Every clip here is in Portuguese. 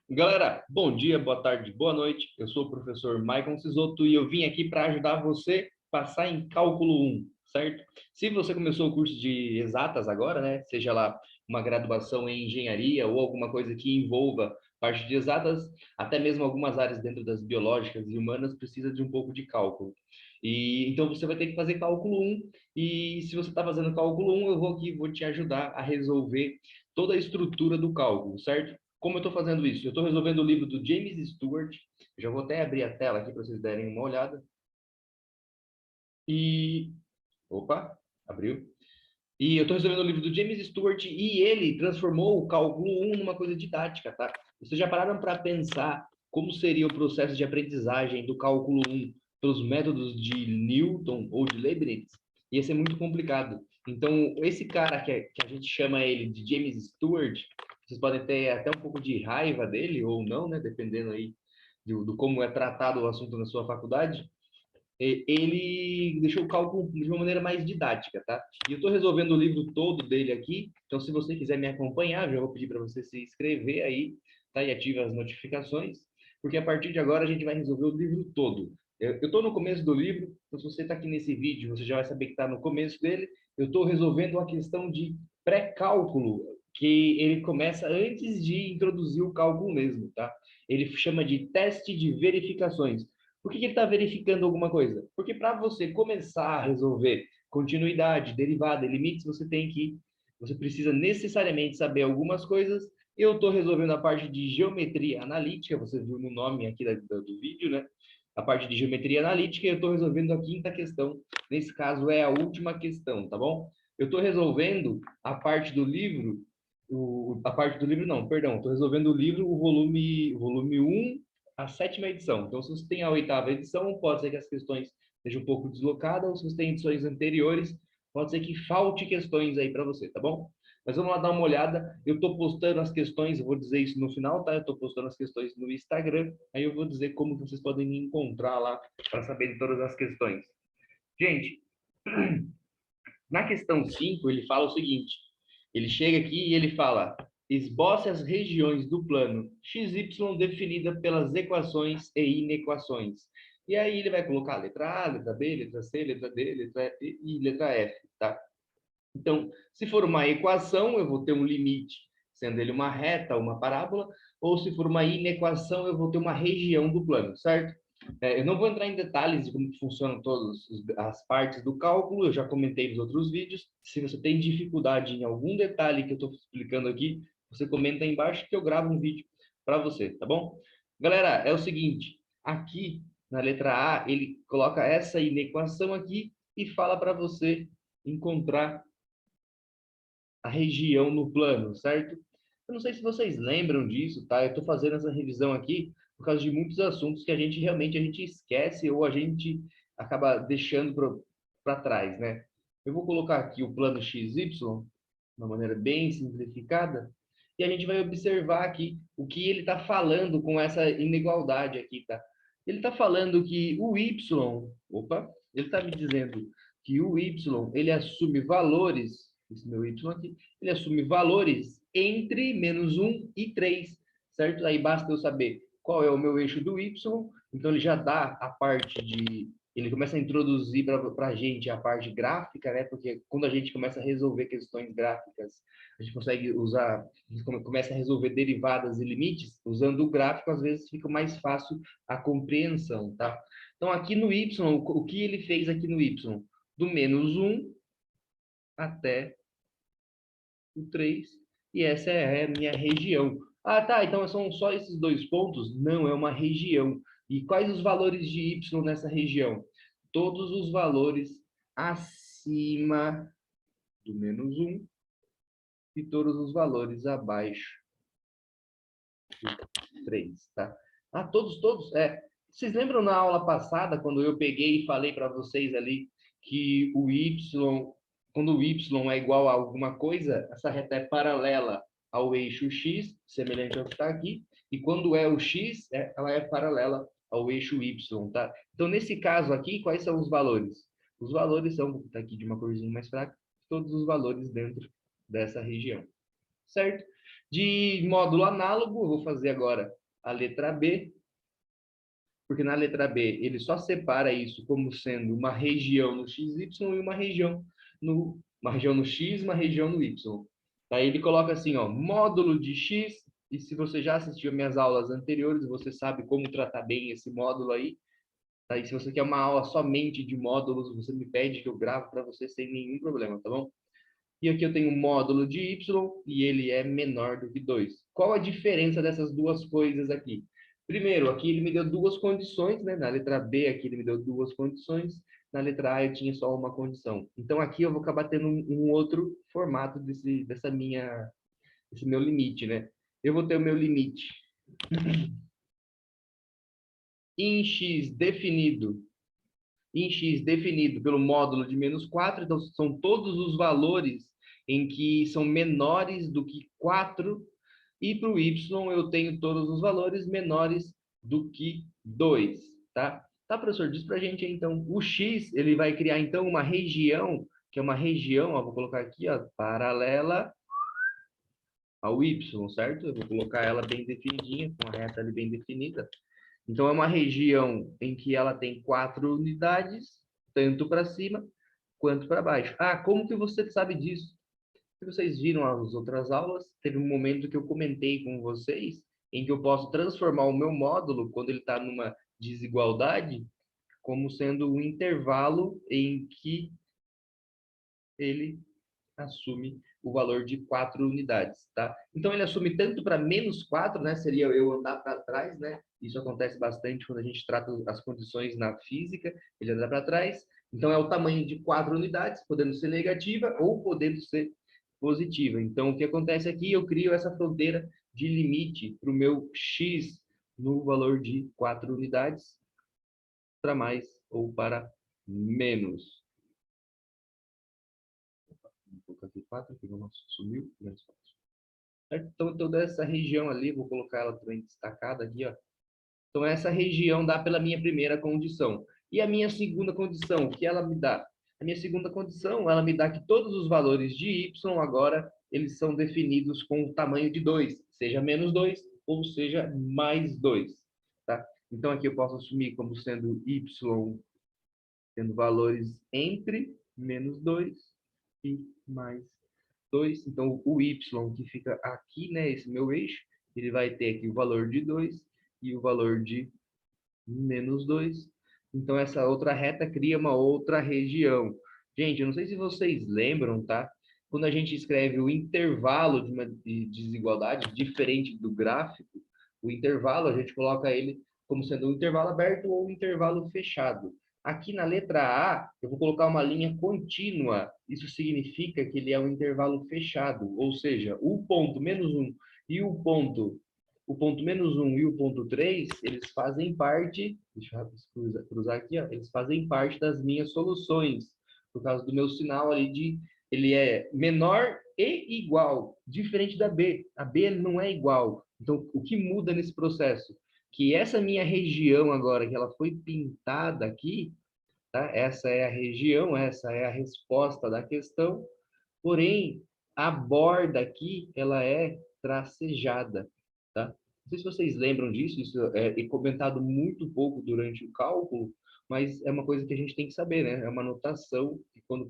Galera, bom dia, boa tarde, boa noite. Eu sou o professor Maicon Cisoto e eu vim aqui para ajudar você a passar em cálculo 1, certo? Se você começou o curso de exatas agora, né, seja lá uma graduação em engenharia ou alguma coisa que envolva parte de exatas, até mesmo algumas áreas dentro das biológicas e humanas precisa de um pouco de cálculo. E então você vai ter que fazer cálculo 1 e se você está fazendo cálculo 1, eu vou te ajudar a resolver toda a estrutura do cálculo, certo? Como eu estou fazendo isso? Eu estou resolvendo o livro do James Stewart. Já vou até abrir a tela aqui para vocês darem uma olhada. E. Opa, abriu. E eu estou resolvendo o livro do James Stewart e ele transformou o cálculo 1 numa coisa didática, tá? Vocês já pararam para pensar como seria o processo de aprendizagem do cálculo 1 pelos métodos de Newton ou de Leibniz? Ia ser muito complicado. Então, esse cara que a gente chama ele de James Stewart, vocês podem ter até um pouco de raiva dele ou não, né? Dependendo aí do como é tratado o assunto na sua faculdade, ele deixou o cálculo de uma maneira mais didática, tá? E eu estou resolvendo o livro todo dele aqui, então se você quiser me acompanhar, já vou pedir para você se inscrever aí, tá? E ative as notificações, porque a partir de agora a gente vai resolver o livro todo. Eu estou no começo do livro, então se você está aqui nesse vídeo, você já vai saber que está no começo dele. Eu estou resolvendo a questão de pré-cálculo, que ele começa antes de introduzir o cálculo mesmo, tá? Ele chama de teste de verificações. Por que ele está verificando alguma coisa? Porque para você começar a resolver continuidade, derivada e limites, você precisa necessariamente saber algumas coisas. Eu estou resolvendo a parte de geometria analítica, você viu no nome aqui do vídeo, né? A parte de geometria analítica, e eu estou resolvendo a quinta questão. Nesse caso, é a última questão, tá bom? Eu estou resolvendo a parte do livro, a parte do livro não, perdão, estou resolvendo o livro, o volume 1 a sétima edição. Então, se você tem a oitava edição, pode ser que as questões estejam um pouco deslocadas, ou se você tem edições anteriores, pode ser que falte questões aí para você, tá bom? Mas vamos lá dar uma olhada. Eu estou postando as questões, eu vou dizer isso no final, tá? Eu estou postando as questões no Instagram, aí eu vou dizer como vocês podem me encontrar lá para saber de todas as questões. Gente, na questão 5 ele fala o seguinte: ele chega aqui e ele fala: esboce as regiões do plano XY definida pelas equações e inequações. E aí ele vai colocar letra A, letra B, letra C, letra D, letra E e letra F, tá? Então, se for uma equação, eu vou ter um limite, sendo ele uma reta, uma parábola, ou se for uma inequação, eu vou ter uma região do plano, certo? Eu não vou entrar em detalhes de como funcionam todas as partes do cálculo, eu já comentei nos outros vídeos. Se você tem dificuldade em algum detalhe que eu estou explicando aqui, você comenta aí embaixo que eu gravo um vídeo para você, tá bom? Galera, é o seguinte, aqui na letra A, ele coloca essa inequação aqui e fala para você encontrar a região no plano, certo? Eu não sei se vocês lembram disso, tá? Eu estou fazendo essa revisão aqui por causa de muitos assuntos que a gente esquece ou a gente acaba deixando para trás, né? Eu vou colocar aqui o plano XY, de uma maneira bem simplificada, e a gente vai observar aqui o que ele está falando com essa inigualdade aqui, tá? Ele está falando que o Y, opa, ele está me dizendo que o Y, ele assume valores, esse meu Y aqui, ele assume valores entre -1 e 3, certo? Aí basta eu saber qual é o meu eixo do Y, então ele já dá a parte de... Ele começa a introduzir para a gente a parte gráfica, né? Porque quando a gente começa a resolver questões gráficas, a gente consegue usar, a gente começa a resolver derivadas e limites, usando o gráfico, às vezes fica mais fácil a compreensão, tá? Então, aqui no Y, o que ele fez aqui no Y? Do -1 até o 3, e essa é a minha região. Ah, tá, então são só esses dois pontos? Não, é uma região. E quais os valores de y nessa região? Todos os valores acima do -1 e todos os valores abaixo do 3, tá? Ah, todos? Vocês lembram na aula passada, quando eu peguei e falei para vocês ali que o y, quando o y é igual a alguma coisa, essa reta é paralela ao eixo x, semelhante ao que está aqui, e quando é o x, ela é paralela ao eixo y, tá? Então, nesse caso aqui, quais são os valores? Os valores são, tá aqui de uma corzinha mais fraca, todos os valores dentro dessa região. certo? De módulo análogo, eu vou fazer agora a letra B, porque na letra B ele só separa isso como sendo uma região no XY e uma região no X, uma região no Y. Aí ele coloca assim, ó, módulo de X, e se você já assistiu minhas aulas anteriores, você sabe como tratar bem esse módulo aí. Aí se você quer uma aula somente de módulos, você me pede que eu gravo para você sem nenhum problema, tá bom? E aqui eu tenho um módulo de y e ele é menor do que 2. Qual a diferença dessas duas coisas aqui? Primeiro, aqui ele me deu duas condições, né? Na letra B aqui ele me deu duas condições, na letra A eu tinha só uma condição. Então aqui eu vou acabar tendo um outro formato desse meu limite, né? Eu vou ter o meu limite em x definido pelo módulo de menos 4, então são todos os valores em que são menores do que 4, e para o y eu tenho todos os valores menores do que 2, tá? Tá, professor? Diz para a gente, então, o x, ele vai criar, então, uma região, que é uma região, ó, vou colocar aqui, ó, paralela ao y, certo? Eu vou colocar ela bem definidinha, com a reta ali bem definida. Então, é uma região em que ela tem 4 unidades, tanto para cima quanto para baixo. Ah, como que você sabe disso? Se vocês viram as outras aulas, teve um momento que eu comentei com vocês em que eu posso transformar o meu módulo, quando ele está numa desigualdade, como sendo um intervalo em que ele assume o valor de 4 unidades, tá? Então, ele assume tanto para menos 4, né? Seria eu andar para trás, né? Isso acontece bastante quando a gente trata as condições na física, ele anda para trás. Então, é o tamanho de 4 unidades, podendo ser negativa ou podendo ser positiva. Então, o que acontece aqui? Eu crio essa fronteira de limite para o meu x no valor de 4 unidades, para mais ou para menos. Vou colocar aqui 4, aqui o nosso sumiu, menos 4. Certo? Então, toda essa região ali, vou colocar ela também destacada aqui, ó. Então, essa região dá pela minha primeira condição. E a minha segunda condição, o que ela me dá? A minha segunda condição, ela me dá que todos os valores de y agora, eles são definidos com o tamanho de 2, seja menos 2 ou seja mais 2, tá? Então, aqui eu posso assumir como sendo y tendo valores entre menos 2 e mais 2. Então, o y que fica aqui, né, esse meu eixo, ele vai ter aqui o valor de 2 e o valor de menos 2. Então, essa outra reta cria uma outra região. Gente, eu não sei se vocês lembram, tá? Quando a gente escreve o intervalo de uma desigualdade, diferente do gráfico, o intervalo, a gente coloca ele como sendo um intervalo aberto ou um intervalo fechado. Aqui na letra A, eu vou colocar uma linha contínua. Isso significa que ele é um intervalo fechado, ou seja, o ponto menos 1 e o ponto menos 1 e o ponto 3, eles fazem parte, deixa eu cruzar aqui, ó, eles fazem parte das minhas soluções, por causa do meu sinal ali de, ele é menor e igual, diferente da B. A B não é igual. Então, o que muda nesse processo? Que essa minha região agora, que ela foi pintada aqui, tá? Essa é a região, essa é a resposta da questão, porém, a borda aqui, ela é tracejada, tá? Não sei se vocês lembram disso, isso é comentado muito pouco durante o cálculo, mas é uma coisa que a gente tem que saber, né? É uma notação que quando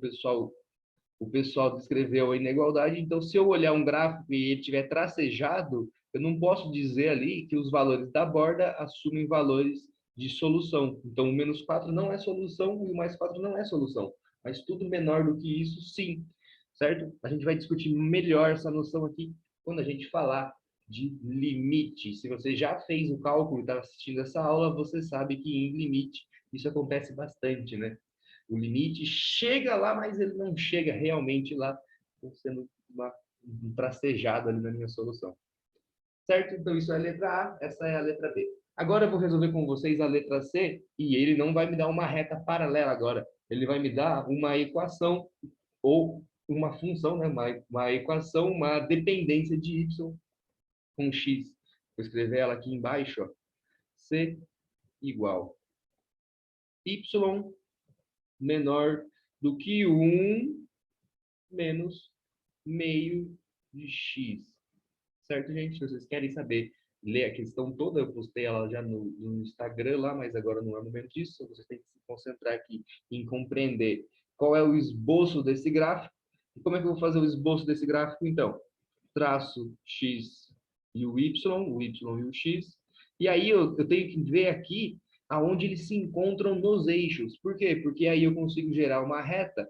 o pessoal descreveu a inigualdade, então se eu olhar um gráfico e ele tiver tracejado, eu não posso dizer ali que os valores da borda assumem valores de solução. Então, o menos 4 não é solução e o mais 4 não é solução. Mas tudo menor do que isso, sim. Certo? A gente vai discutir melhor essa noção aqui quando a gente falar de limite. Se você já fez o cálculo e está assistindo essa aula, você sabe que em limite isso acontece bastante, né? O limite chega lá, mas ele não chega realmente lá, sendo um tracejado ali na minha solução. Certo? Então, isso é a letra A, essa é a letra B. Agora eu vou resolver com vocês a letra C, e ele não vai me dar uma reta paralela agora. Ele vai me dar uma equação, ou uma função, né? Uma equação, uma dependência de y com x. Vou escrever ela aqui embaixo, ó. C igual y menor do que 1 menos meio de x. certo, gente? Se vocês querem saber, ler a questão toda, eu postei ela já no Instagram lá, mas agora não é o momento disso. Vocês têm que se concentrar aqui em compreender qual é o esboço desse gráfico. E como é que eu vou fazer o esboço desse gráfico, então? Traço X e o Y e o X. E aí eu tenho que ver aqui aonde eles se encontram nos eixos. Por quê? Porque aí eu consigo gerar uma reta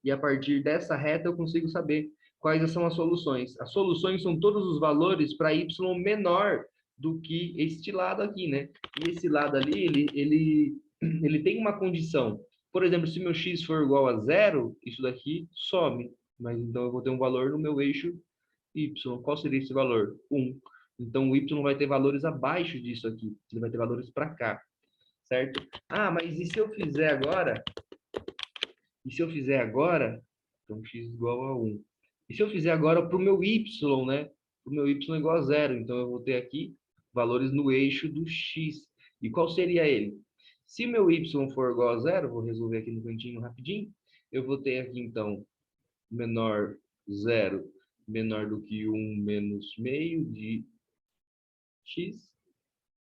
e a partir dessa reta eu consigo saber quais são as soluções. As soluções são todos os valores para y menor do que este lado aqui, né? E esse lado ali, ele tem uma condição. Por exemplo, se meu x for igual a zero, isso daqui some. Mas então eu vou ter um valor no meu eixo y. Qual seria esse valor? 1. Então o y vai ter valores abaixo disso aqui. Ele vai ter valores para cá, certo? Ah, mas e se eu fizer agora? E se eu fizer agora, então x igual a 1. E se eu fizer agora para o meu y, né? O meu y igual a 0. Então eu vou ter aqui valores no eixo do x. E qual seria ele? Se meu y for igual a 0, vou resolver aqui no cantinho rapidinho, eu vou ter aqui então menor 0 menor do que 1 menos meio de x.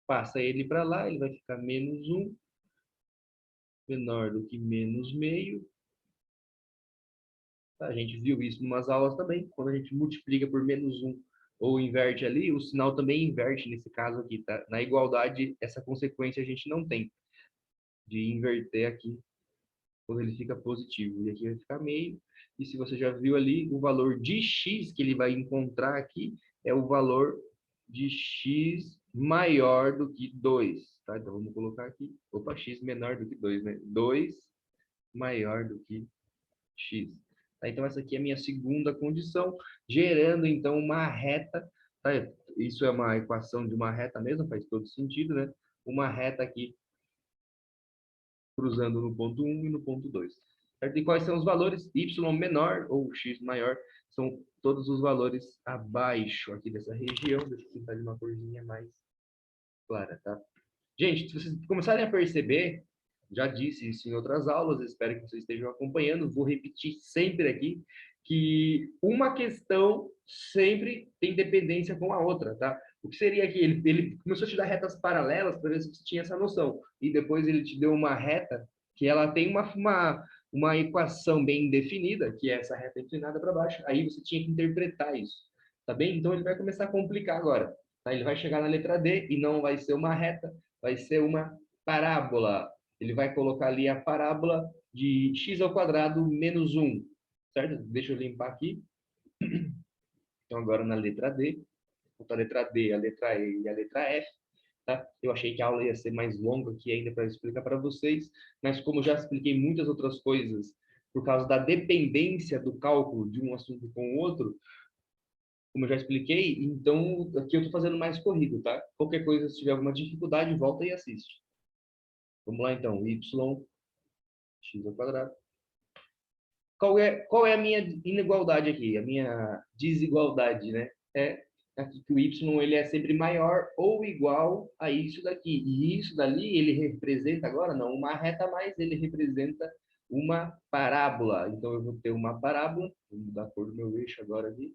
Passa ele para lá, ele vai ficar menos 1 menor do que menos meio. A gente viu isso em umas aulas também, quando a gente multiplica por menos 1 ou inverte ali, o sinal também inverte nesse caso aqui, tá? Na igualdade, essa consequência a gente não tem de inverter aqui quando ele fica positivo. E aqui vai ficar meio. E se você já viu ali, o valor de x que ele vai encontrar aqui é o valor de x maior do que 2. Tá? Então vamos colocar aqui, opa, x menor do que 2, né? 2 maior do que x. Tá? Então, essa aqui é a minha segunda condição, gerando, então, uma reta. Tá? Isso é uma equação de uma reta mesmo, faz todo sentido, né? Uma reta aqui, cruzando no ponto 1 e no ponto 2. Certo? E quais são os valores? Y menor ou x maior são todos os valores abaixo aqui dessa região. Deixa eu pintar de uma corzinha mais clara, tá? Gente, se vocês começarem a perceber, já disse isso em outras aulas, espero que vocês estejam acompanhando, vou repetir sempre aqui, que uma questão sempre tem dependência com a outra, tá? O que seria aqui? Ele começou a te dar retas paralelas para ver se você tinha essa noção, e depois ele te deu uma reta que ela tem uma equação bem definida, que é essa reta inclinada para baixo, aí você tinha que interpretar isso, tá bem? Então ele vai começar a complicar agora, tá? Ele vai chegar na letra D e não vai ser uma reta, vai ser uma parábola. Ele vai colocar ali a parábola de x ao quadrado menos 1, certo? Deixa eu limpar aqui. Então, agora na letra D, a letra D, a letra E e a letra F, tá? Eu achei que a aula ia ser mais longa aqui ainda para explicar para vocês, mas como já expliquei muitas outras coisas, por causa da dependência do cálculo de um assunto com o outro, como eu já expliquei, então aqui eu estou fazendo mais corrido, tá? Qualquer coisa, se tiver alguma dificuldade, volta e assiste. Vamos lá então, y x ao quadrado. Qual é a minha inigualdade aqui? A minha desigualdade, né? É aqui que o y ele é sempre maior ou igual a isso daqui. E isso dali ele representa agora, não uma reta mais, ele representa uma parábola. Então eu vou ter uma parábola, vou mudar a cor do meu eixo agora aqui.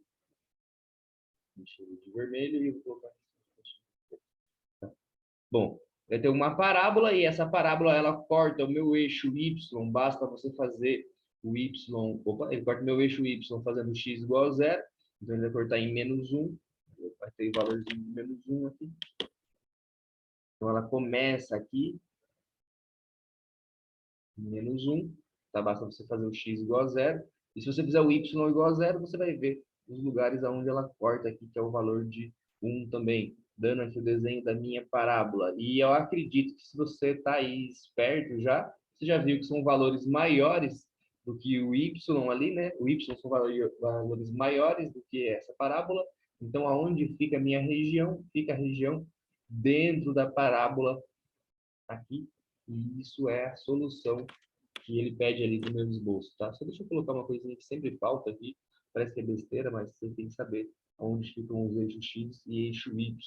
Deixa eu de vermelho e vou colocar. Bom, vai ter uma parábola e essa parábola ela corta o meu eixo y, basta você fazer o y, opa, ele corta o meu eixo y fazendo x igual a 0, então ele vai cortar em menos 1, vai ter o valorzinho de menos 1 aqui. Então ela começa aqui, em menos 1, tá? Basta você fazer o x igual a 0, e se você fizer o y igual a 0, você vai ver os lugares onde ela corta aqui, que é o valor de 1 também, dando aqui o desenho da minha parábola. E eu acredito que se você está aí esperto já, você já viu que são valores maiores do que o y ali, né? O y são valores maiores do que essa parábola. Então, aonde fica a minha região? Fica a região dentro da parábola aqui. E isso é a solução que ele pede ali do meu esboço, tá? Só deixa eu colocar uma coisinha que sempre falta aqui, parece que é besteira, mas você tem que saber onde ficam os eixos x e eixo y.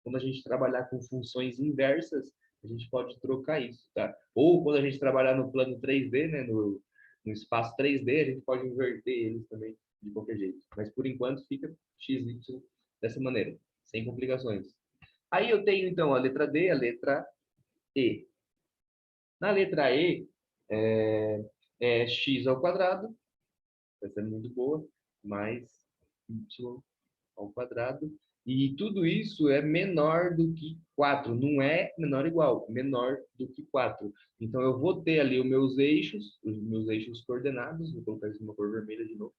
Quando a gente trabalhar com funções inversas, a gente pode trocar isso, tá? Ou quando a gente trabalhar no plano 3D, né, no espaço 3D, a gente pode inverter eles também de qualquer jeito. Mas por enquanto fica x, y dessa maneira, sem complicações. Aí eu tenho, então, a letra D, a letra E. Na letra E, é x ao quadrado, essa é muito boa, mais y ao quadrado. E tudo isso é menor do que 4. Não é menor ou igual, menor do que 4. Então, eu vou ter ali os meus eixos coordenados. Vou colocar isso numa cor vermelha de novo.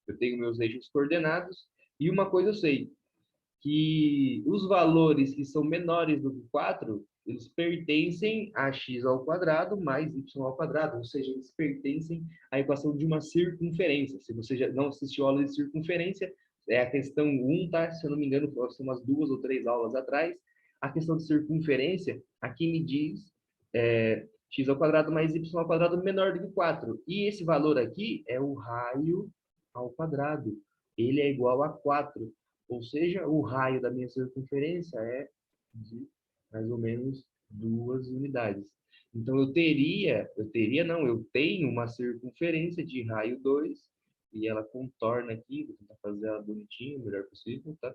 Eu tenho meus eixos coordenados. E uma coisa eu sei, que os valores que são menores do que 4, eles pertencem a x ao quadrado mais y ao quadrado, ou seja, eles pertencem à equação de uma circunferência. Se você já não assistiu a aula de circunferência, é a questão 1, tá? Se eu não me engano, são umas 2 ou 3 aulas atrás. A questão de circunferência, aqui me diz x ao quadrado mais y ao quadrado menor do que 4. E esse valor aqui é o raio ao quadrado. Ele é igual a 4. Ou seja, o raio da minha circunferência é de mais ou menos 2 unidades. Então, eu tenho uma circunferência de raio 2, e ela contorna aqui, vou tentar fazer ela bonitinha, o melhor possível, tá?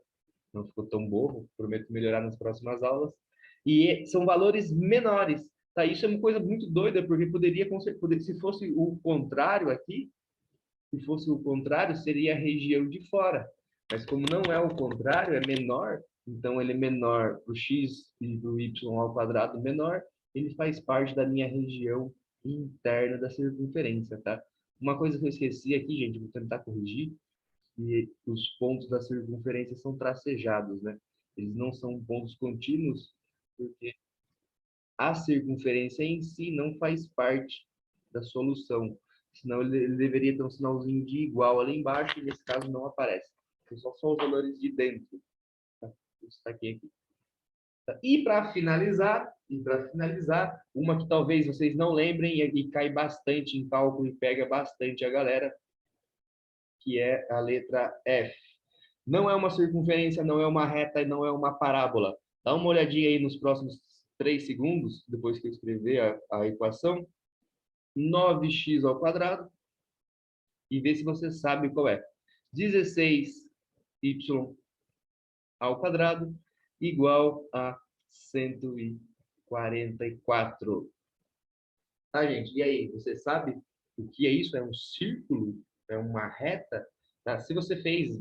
Não ficou tão bobo, prometo melhorar nas próximas aulas. E são valores menores, tá? Isso é uma coisa muito doida, porque se fosse o contrário aqui, se fosse o contrário, seria a região de fora. Mas como não é o contrário, é menor, então ele é menor para o x e para o y ao quadrado menor, ele faz parte da minha região interna da circunferência, tá? Uma coisa que eu esqueci aqui, gente, vou tentar corrigir, que os pontos da circunferência são tracejados, né? Eles não são pontos contínuos, porque a circunferência em si não faz parte da solução. Senão ele deveria ter um sinalzinho de igual ali embaixo, e nesse caso não aparece. São só os valores de dentro. Tá? Isso está aqui. E para finalizar, uma que talvez vocês não lembrem e cai bastante em cálculo e pega bastante a galera, que é a letra F. Não é uma circunferência, não é uma reta e não é uma parábola. Dá uma olhadinha aí nos próximos 3 segundos, depois que eu escrever a equação. 9x ao quadrado, e vê se você sabe qual é. 16y ao quadrado igual a 144. Tá, gente? E aí, você sabe o que é isso? É um círculo? É uma reta? Tá? Se você fez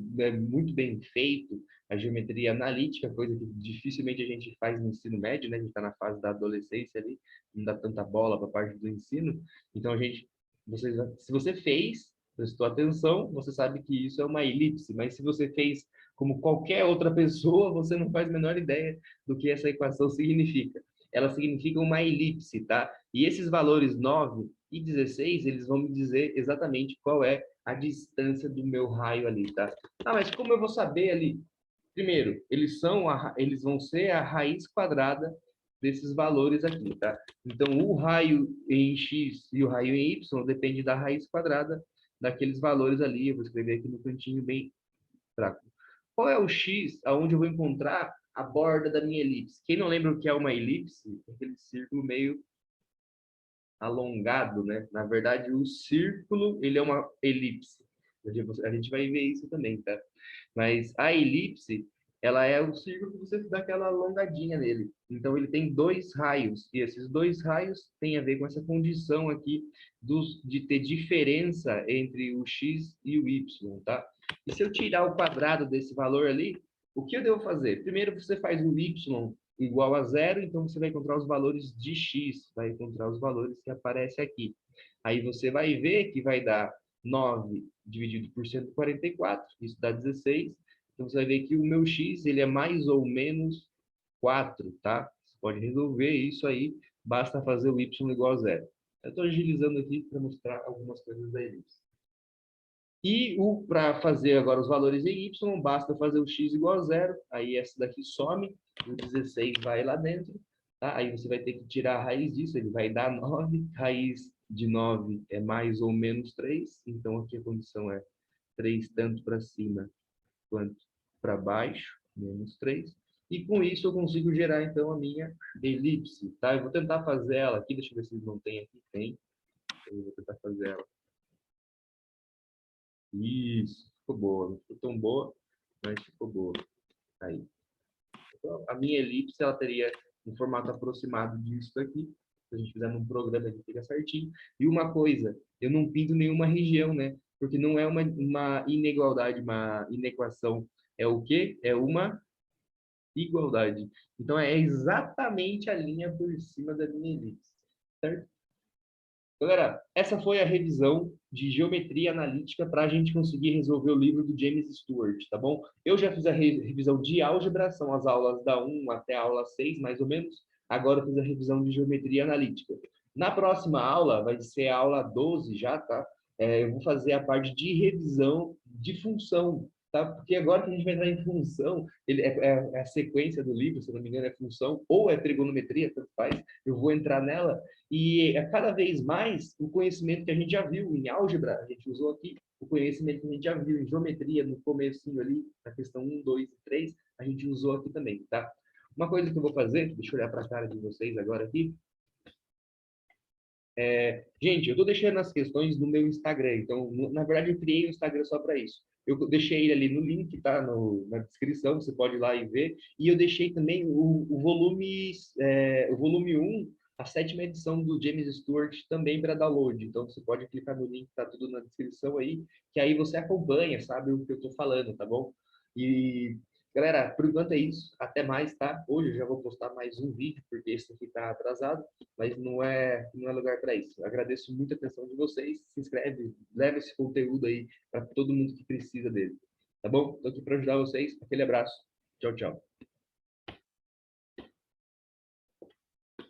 muito bem feito a geometria analítica, coisa que dificilmente a gente faz no ensino médio, né? A gente está na fase da adolescência ali, não dá tanta bola para a parte do ensino. Então, se você fez, prestou atenção, você sabe que isso é uma elipse. Mas se você fez como qualquer outra pessoa, você não faz a menor ideia do que essa equação significa. Ela significa uma elipse, tá? E esses valores 9 e 16, eles vão me dizer exatamente qual é a distância do meu raio ali, tá? Ah, mas como eu vou saber ali? Primeiro, eles vão ser a raiz quadrada desses valores aqui, tá? Então, o raio em x e o raio em y depende da raiz quadrada daqueles valores ali. Eu vou escrever aqui no cantinho bem fraco. Qual é o x aonde eu vou encontrar a borda da minha elipse? Quem não lembra o que é uma elipse? É aquele círculo meio alongado, né? Na verdade, o círculo, ele é uma elipse. A gente vai ver isso também, tá? Mas a elipse, ela é o círculo que você dá aquela alongadinha nele. Então, ele tem 2 raios. E esses 2 raios têm a ver com essa condição aqui de ter diferença entre o x e o y, tá? E se eu tirar o quadrado desse valor ali, o que eu devo fazer? Primeiro, você faz o y igual a zero, então você vai encontrar os valores de x, vai encontrar os valores que aparecem aqui. Aí você vai ver que vai dar 9 dividido por 144, isso dá 16. Então você vai ver que o meu x ele é mais ou menos 4, tá? Você pode resolver isso aí, basta fazer o y igual a zero. Eu estou agilizando aqui para mostrar algumas coisas da elipse. E para fazer agora os valores em y, basta fazer o x igual a zero, aí essa daqui some, o 16 vai lá dentro, tá? Aí você vai ter que tirar a raiz disso, ele vai dar 9, raiz de 9 é mais ou menos 3, então aqui a condição é 3 tanto para cima quanto para baixo, menos 3. E com isso eu consigo gerar então a minha elipse, tá? Eu vou tentar fazer ela aqui, deixa eu ver se não tem aqui, tem. Eu vou tentar fazer ela. Isso. ficou boa. Não ficou tão boa, mas ficou boa. Aí. Então, a minha elipse, ela teria um formato aproximado disso aqui. Se a gente fizer num programa, ele fica certinho. E uma coisa, eu não pinto nenhuma região, né? Porque não é uma inigualdade, uma inequação. É o quê? É uma igualdade. Então, é exatamente a linha por cima da minha elipse. Certo? Galera, essa foi a revisão de geometria analítica para a gente conseguir resolver o livro do James Stewart, tá bom? Eu já fiz a revisão de álgebra, são as aulas da 1 até a aula 6, mais ou menos. Agora eu fiz a revisão de geometria analítica. Na próxima aula, vai ser a aula 12 já, tá? Eu vou fazer a parte de revisão de função, tá? Porque agora que a gente vai entrar em função, é a sequência do livro, se não me engano, é função ou é trigonometria, tanto faz. Eu vou entrar nela e cada vez mais o conhecimento que a gente já viu em álgebra, a gente usou aqui, o conhecimento que a gente já viu em geometria no comecinho ali, na questão 1, 2 e 3, a gente usou aqui também, tá? Uma coisa que eu vou fazer, deixa eu olhar para a cara de vocês agora aqui. Gente, eu estou deixando as questões no meu Instagram, então, na verdade, eu criei o Instagram só para isso. Eu deixei ele ali no link, tá? Na descrição, você pode ir lá e ver. E eu deixei também o volume 1, a 7ª edição do James Stewart, também para download. Então, você pode clicar no link, tá tudo na descrição aí, que aí você acompanha, sabe o que eu estou falando, tá bom? E galera, por enquanto é isso. Até mais, tá? Hoje eu já vou postar mais um vídeo, porque esse aqui tá atrasado, mas não é lugar para isso. Eu agradeço muito a atenção de vocês. Se inscreve, leva esse conteúdo aí para todo mundo que precisa dele. Tá bom? Estou aqui para ajudar vocês. Aquele abraço. Tchau, tchau.